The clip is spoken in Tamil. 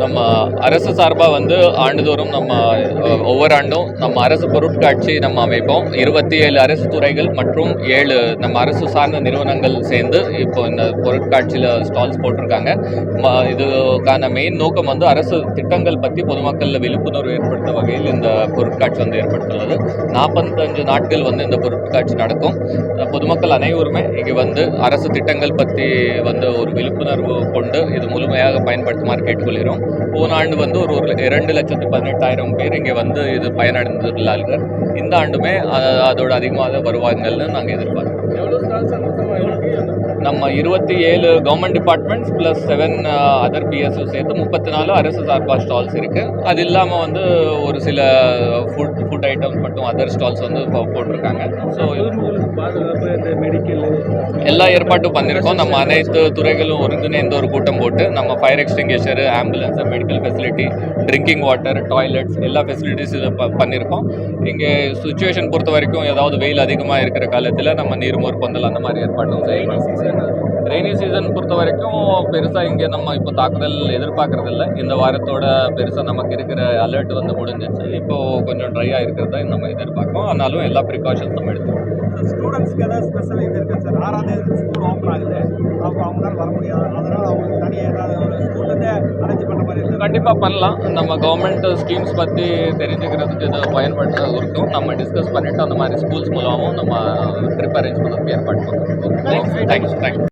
நம்ம அரசு சார்பாக வந்து ஆண்டுதோறும் நம்ம ஒவ்வொரு ஆண்டும் நம்ம அரசு பொருட்காட்சி நம்ம அமைப்போம். 27 அரசு துறைகள் மற்றும் 7 நம்ம அரசு சார்ந்த நிறுவனங்கள் சேர்ந்து இப்போ இந்த பொருட்காட்சியில் ஸ்டால்ஸ் போட்டிருக்காங்க. இதுக்கான மெயின் நோக்கம் வந்து அரசு திட்டங்கள் பற்றி பொதுமக்களில் விழிப்புணர்வு ஏற்படுத்த வகையில் இந்த பொருட்காட்சி வந்து ஏற்படுத்துள்ளது. 45 நாட்கள் வந்து இந்த பொருட்காட்சி நடக்கும். பொதுமக்கள் அனைவருமே இங்கே வந்து அரசு திட்டங்கள் பற்றி வந்து ஒரு விழிப்புணர்வு கொண்டு இது முழுமையாக பயன்படுத்துமாறு கேட்டுக்கொள்கிறோம். போன ஆண்டு வந்து ஒரு 2,18,000 பேர் இங்கே வந்து இது பயனடைந்துள்ளார்கள். இந்த ஆண்டுமே அதோட அதிகமாக வருவாங்கன்னு நாங்கள் எதிர்பார்க்கிறோம். நம்ம 27 government departments plus 7 other PSO சேர்த்து 34 அரசு சார்பாக ஸ்டால்ஸ் இருக்குது. அது இல்லாமல் வந்து ஒரு சில ஃபுட் ஐட்டம்ஸ் மட்டும் அதர் ஸ்டால்ஸ் வந்து போட்டிருக்காங்க. ஸோ எல்லா ஏற்பாட்டும் பண்ணியிருக்கோம். நம்ம அனைத்து துறைகளும் ஒருங்கிணைந்த ஒரு கூட்டம் போட்டு நம்ம fire extinguisher, ambulance, medical facility, drinking water, toilets எல்லா ஃபெசிலிட்டிஸ் இது பண்ணியிருக்கோம். இங்கே சுச்சுவேஷன் பொறுத்த வரைக்கும் ஏதாவது வெயில் அதிகமாக இருக்கிற காலத்தில் நம்ம நீர்மோர் பந்தல் அந்த மாதிரி ஏற்பாடும் செய்யணும். ரெய்னி சீசன் பொறுத்த வரைக்கும் பெருசாக இங்கே நம்ம இப்போ தாக்குதல் எதிர்பார்க்கறதில்ல. இந்த வாரத்தோட பெருசாக நமக்கு இருக்கிற அலர்ட் வந்து முடிஞ்சிச்சு. இப்போது கொஞ்சம் ட்ரையாக இருக்கிறத நம்ம எதிர்பார்க்கோம். ஆனாலும் எல்லா ப்ரிகாஷன்ஸும் எடுத்துக்கோம். ஸ்டூடெண்ட்ஸ்க்கு ஏதாவது ஸ்பெஷல் இது இருக்குது சார்? 6ஆம் தேதி ஸ்கூல் ஓப்பன் ஆகுது. அவங்களால வர முடியாது. அதனால் அவங்களுக்கு தனியாக ஏதாவது ஒரு ஸ்கூல்லேருந்தே அரேஞ்ச் பண்ணுற மாதிரி இருக்குது. கண்டிப்பாக பண்ணலாம். நம்ம கவர்மெண்ட் ஸ்கீம்ஸ் பற்றி தெரிஞ்சுக்கிறதுக்கு இது பயன்படுத்த இருக்கும். நம்ம டிஸ்கஸ் பண்ணிவிட்டு அந்த மாதிரி ஸ்கூல்ஸ் மூலமாகவும் நம்ம ட்ரிப் அரேஞ்ச் பண்ணுறதுக்கு ஏற்பாடு பண்ணுறோம். தேங்க்யூ.